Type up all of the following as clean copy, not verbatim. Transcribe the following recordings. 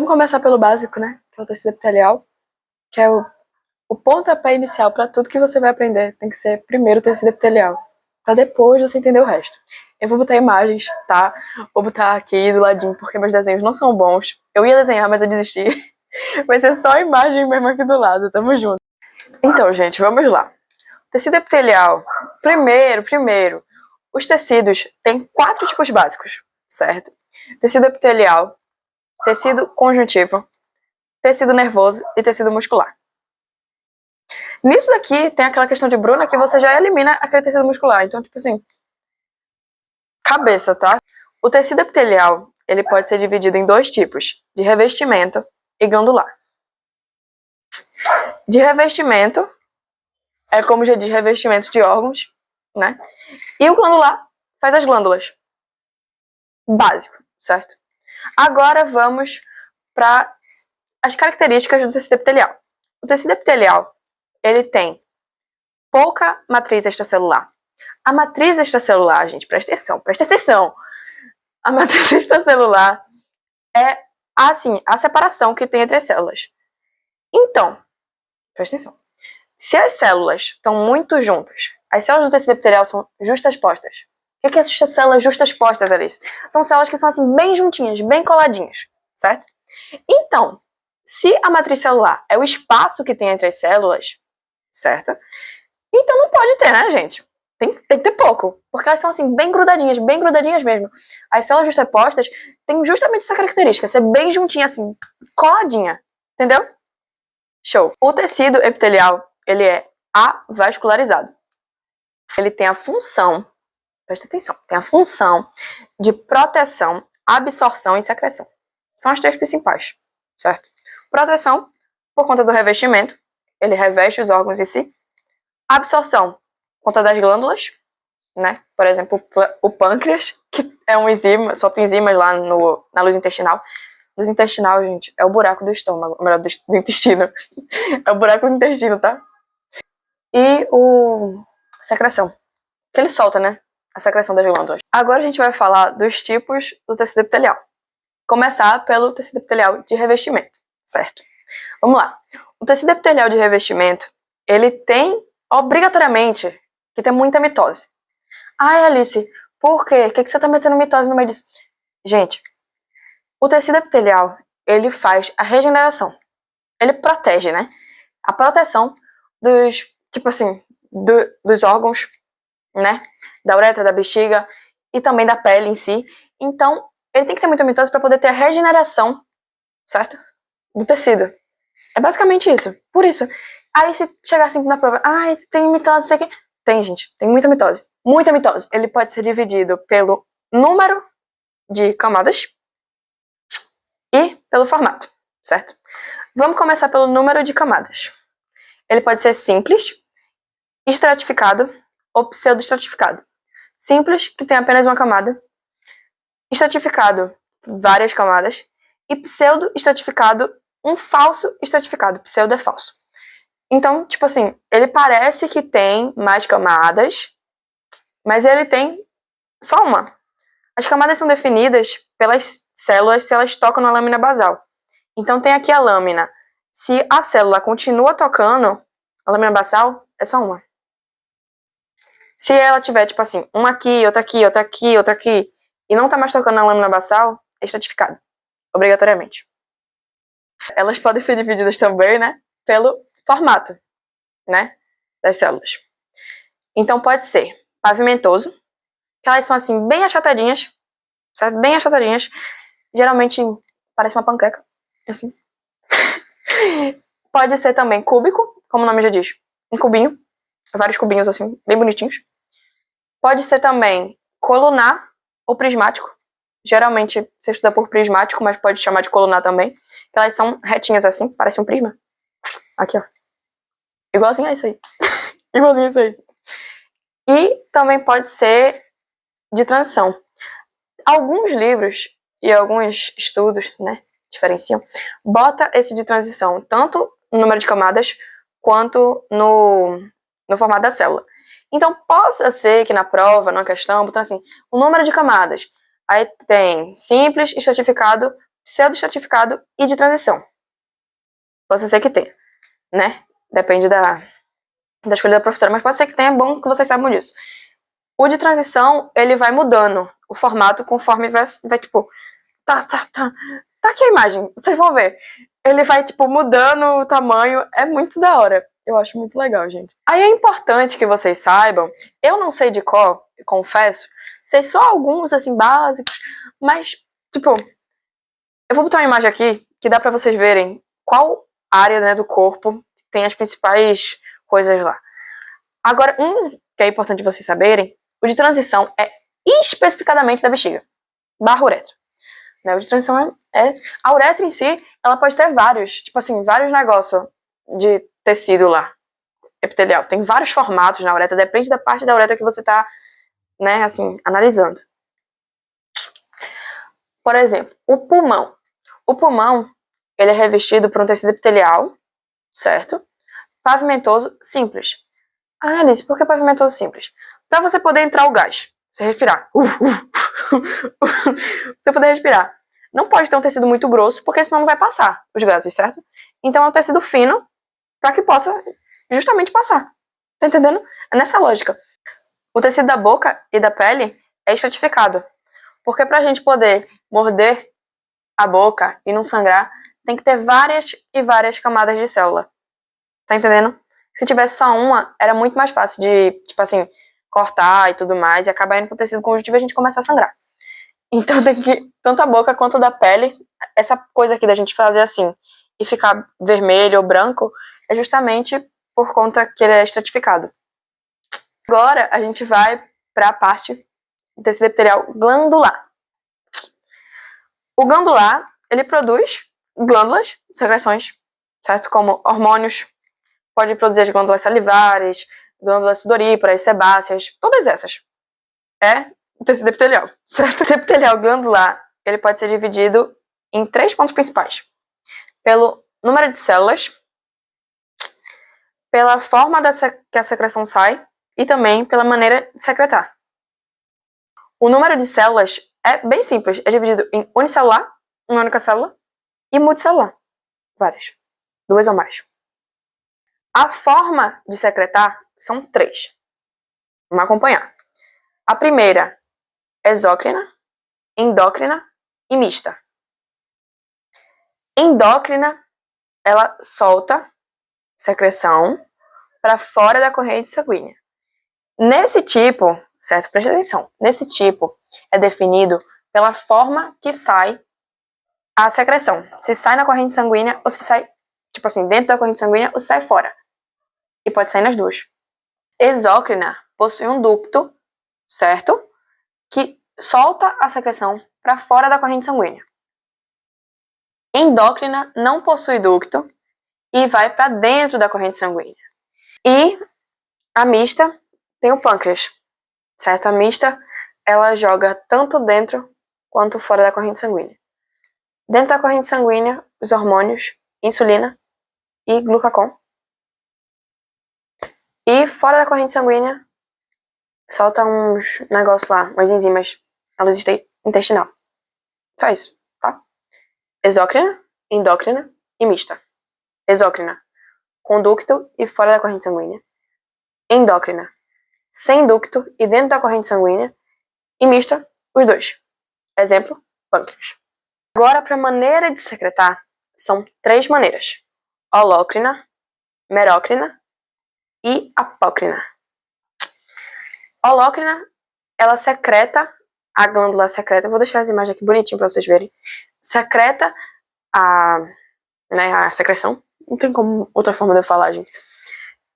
Vamos começar pelo básico, né? Que é o tecido epitelial, que é o pontapé inicial para tudo que você vai aprender. Tem que ser primeiro o tecido epitelial, para depois você entender o resto. Eu vou botar imagens, tá? Vou botar aqui do ladinho, porque meus desenhos não são bons. Eu ia desenhar, mas eu desisti. Vai ser só imagem mesmo aqui do lado, tamo junto. Então, gente, vamos lá. Tecido epitelial. Primeiro, os tecidos têm 4 tipos básicos, certo? Tecido epitelial, tecido conjuntivo, tecido nervoso e tecido muscular. Nisso daqui tem aquela questão de Bruna que você já elimina aquele tecido muscular. Então, tipo assim, cabeça, tá? O tecido epitelial, ele pode ser dividido em 2 tipos, de revestimento e glandular. De revestimento, é como já diz, revestimento de órgãos, né? E o glandular faz as glândulas. Básico, certo? Agora vamos para as características do tecido epitelial. O tecido epitelial, ele tem pouca matriz extracelular. A matriz extracelular, gente, presta atenção. A matriz extracelular é, assim, a separação que tem entre as células. Então, presta atenção. Se as células estão muito juntas, as células do tecido epitelial são justapostas. O que é essas células justapostas, Alice? São células que são assim, bem juntinhas, bem coladinhas, certo? Então, se a matriz celular é o espaço que tem entre as células, certo? Então não pode ter, né, gente? Tem que ter pouco, porque elas são assim, bem grudadinhas mesmo. As células justapostas têm justamente essa característica, ser bem juntinha assim, coladinha, entendeu? Show! O tecido epitelial, ele é avascularizado. Ele tem a função, presta atenção, tem a função de proteção, absorção e secreção. São as 3 principais, certo? Proteção, por conta do revestimento, ele reveste os órgãos em si. Absorção, por conta das glândulas, né? Por exemplo, o pâncreas, que é um enzima, solta enzimas lá na luz intestinal. Luz intestinal, gente, é o buraco do estômago, melhor, do intestino. É o buraco do intestino, tá? E secreção, que ele solta, né? A secreção das glândulas. Agora a gente vai falar dos tipos do tecido epitelial. Começar pelo tecido epitelial de revestimento, certo? Vamos lá. O tecido epitelial de revestimento, ele tem, obrigatoriamente, que ter muita mitose. Ai, Alice, por quê? Por que você tá metendo mitose no meio disso? Gente, o tecido epitelial, ele faz a regeneração. Ele protege, né? A proteção dos, tipo assim, dos órgãos, né? Da uretra, da bexiga e também da pele em si. Então, ele tem que ter muita mitose para poder ter a regeneração, certo? Do tecido. É basicamente isso. Por isso. Aí se chegar assim na prova, ai, tem mitose, sei que. Tem, gente. Tem muita mitose. Muita mitose. Ele pode ser dividido pelo número de camadas e pelo formato, certo? Vamos começar pelo número de camadas. Ele pode ser simples, estratificado ou pseudoestratificado. Simples, que tem apenas uma camada. Estratificado, várias camadas. E pseudo-estratificado, um falso estratificado. Pseudo é falso. Então, tipo assim, ele parece que tem mais camadas, mas ele tem só uma. As camadas são definidas pelas células se elas tocam na lâmina basal. Então tem aqui a lâmina. Se a célula continua tocando, a lâmina basal é só uma. Se ela tiver, tipo assim, uma aqui, outra aqui, outra aqui, outra aqui, e não tá mais tocando na lâmina basal, é estratificado, obrigatoriamente. Elas podem ser divididas também, né, pelo formato, né, das células. Então pode ser pavimentoso, que elas são assim, bem achatadinhas, certo? Bem achatadinhas. Geralmente parece uma panqueca, assim. Pode ser também cúbico, como o nome já diz, um cubinho, vários cubinhos assim, bem bonitinhos. Pode ser também colunar ou prismático. Geralmente se estuda por prismático, mas pode chamar de colunar também. Elas são retinhas assim, parece um prisma. Aqui, ó. Igualzinho a isso aí. Igualzinho a isso aí. E também pode ser de transição. Alguns livros e alguns estudos, né, diferenciam, bota esse de transição tanto no número de camadas quanto no formato da célula. Então, possa ser que na prova, numa questão, botam assim, o número de camadas. Aí tem simples, estratificado, pseudoestratificado e de transição. Pode ser que tenha, né? Depende da escolha da professora, mas pode ser que tenha, é bom que vocês saibam disso. O de transição, ele vai mudando o formato conforme vai tipo, tá aqui a imagem, vocês vão ver. Ele vai, tipo, mudando o tamanho, é muito da hora. Eu acho muito legal, gente. Aí é importante que vocês saibam, eu não sei de cor, confesso, sei só alguns, assim, básicos, mas, tipo, eu vou botar uma imagem aqui que dá pra vocês verem qual área, né, do corpo tem as principais coisas lá. Agora, que é importante vocês saberem, o de transição é especificadamente da bexiga, barra uretra. Né? O de transição a uretra em si, ela pode ter vários, tipo assim, vários negócios de tecido lá, epitelial. Tem vários formatos na uretra, depende da parte da uretra que você tá, né, assim, analisando. Por exemplo, o pulmão. O pulmão, ele é revestido por um tecido epitelial, certo? Pavimentoso simples. Ah, Alice, por que pavimentoso simples? Para você poder entrar o gás, você respirar. Você poder respirar. Não pode ter um tecido muito grosso, porque senão não vai passar os gases, certo? Então é um tecido fino, para que possa justamente passar. Tá entendendo? É nessa lógica. O tecido da boca e da pele é estratificado. Porque pra gente poder morder a boca e não sangrar, tem que ter várias e várias camadas de célula. Tá entendendo? Se tivesse só uma, era muito mais fácil de, tipo assim, cortar e tudo mais, e acabar indo pro tecido conjuntivo e a gente começar a sangrar. Então tem que, tanto a boca quanto da pele, essa coisa aqui da gente fazer assim e ficar vermelho ou branco, é justamente por conta que ele é estratificado. Agora a gente vai para a parte do tecido epitelial glandular. O glandular, ele produz glândulas, secreções, certo? Como hormônios, pode produzir as glândulas salivares, glândulas sudoríparas, sebáceas, todas essas. É o tecido epitelial, certo? O tecido epitelial glandular, ele pode ser dividido em 3 pontos principais. Pelo número de células, pela forma que a secreção sai e também pela maneira de secretar. O número de células é bem simples, é dividido em unicelular, uma única célula, e multicelular, várias, 2 ou mais. A forma de secretar são 3. Vamos acompanhar. A primeira, exócrina, endócrina e mista. Endócrina, ela solta secreção para fora da corrente sanguínea. Nesse tipo, certo? Presta atenção. Nesse tipo é definido pela forma que sai a secreção. Se sai na corrente sanguínea ou se sai, tipo assim, dentro da corrente sanguínea ou se sai fora. E pode sair nas duas. Exócrina possui um ducto, certo? Que solta a secreção para fora da corrente sanguínea. Endócrina não possui ducto e vai para dentro da corrente sanguínea. E a mista tem o pâncreas, certo? A mista, ela joga tanto dentro quanto fora da corrente sanguínea. Dentro da corrente sanguínea, os hormônios, insulina e glucagon. E fora da corrente sanguínea, solta uns negócios lá, umas enzimas, a luz intestinal. Só isso, tá? Exócrina, endócrina e mista. Exócrina, com ducto e fora da corrente sanguínea. Endócrina, sem ducto e dentro da corrente sanguínea. E mista, os dois. Exemplo, pâncreas. Agora, para a maneira de secretar, são 3 maneiras. Holócrina, merócrina e apócrina. Holócrina, ela secreta, a glândula secreta, vou deixar as imagens aqui bonitinho para vocês verem, secreta a secreção, não tem como outra forma de eu falar, gente.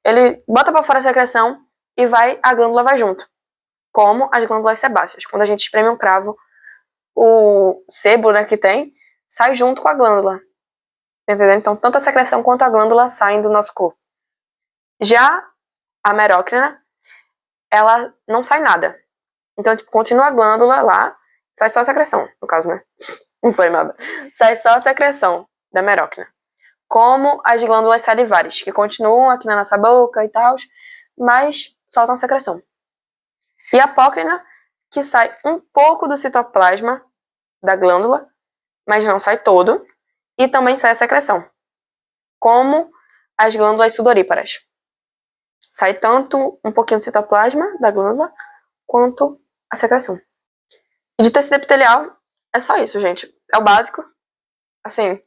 Ele bota para fora a secreção e a glândula vai junto, como as glândulas sebáceas. Quando a gente espreme um cravo, o sebo, né, que tem, sai junto com a glândula. Tá entendendo? Então, tanto a secreção quanto a glândula saem do nosso corpo. Já a merócrina, ela não sai nada. Então, tipo, continua a glândula lá, sai só a secreção, no caso, né? Não foi nada. Sai só a secreção da merócrina. Como as glândulas salivares, que continuam aqui na nossa boca e tal, mas soltam secreção. E a apócrina, que sai um pouco do citoplasma da glândula mas não sai todo. E também sai a secreção, como as glândulas sudoríparas. Sai tanto um pouquinho do citoplasma da glândula, quanto a secreção. E de tecido epitelial, é só isso, gente. É o básico. Assim,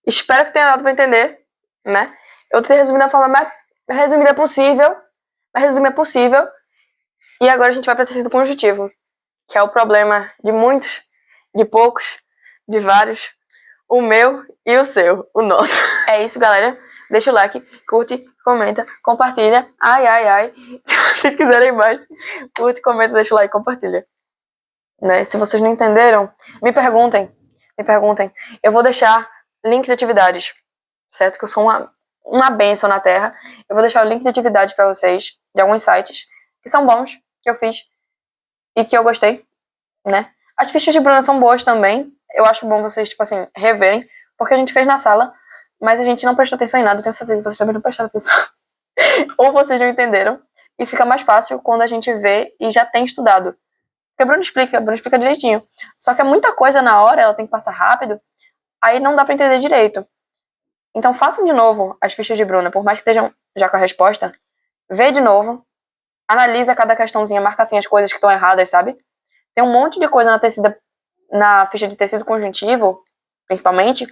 espero que tenha dado pra entender, né? Eu tentei resumir da forma mais resumida possível. Mais resumida possível. E agora a gente vai para tecido conjuntivo, que é o problema de muitos, de poucos, de vários. O meu e o seu, o nosso. É isso, galera. Deixa o like, curte, comenta, compartilha. Ai, ai, ai. Se vocês quiserem mais, curte, comenta, deixa o like, compartilha. Né? Se vocês não entenderam, me perguntem. Me perguntem. Eu vou deixar link de atividades, certo? Que eu sou uma bênção na Terra. Eu vou deixar o link de atividades pra vocês, de alguns sites, que são bons, que eu fiz e que eu gostei, né? As fichas de Bruna são boas também. Eu acho bom vocês, tipo assim, reverem, porque a gente fez na sala, mas a gente não prestou atenção em nada. Eu tenho certeza que vocês também não prestaram atenção. Ou vocês não entenderam. E fica mais fácil quando a gente vê e já tem estudado. Porque a Bruna explica direitinho. Só que é muita coisa na hora, ela tem que passar rápido, aí não dá pra entender direito. Então façam de novo as fichas de Bruna, por mais que estejam já com a resposta. Vê de novo, analisa cada questãozinha, marca assim as coisas que estão erradas, sabe? Tem um monte de coisa na ficha de tecido conjuntivo, principalmente,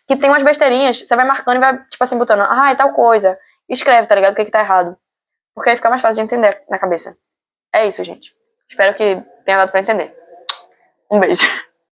que tem umas besteirinhas, você vai marcando e vai, tipo assim, botando, é tal coisa. E escreve, tá ligado? O que tá errado. Porque aí fica mais fácil de entender na cabeça. É isso, gente. Espero que tenha dado pra entender. Um beijo.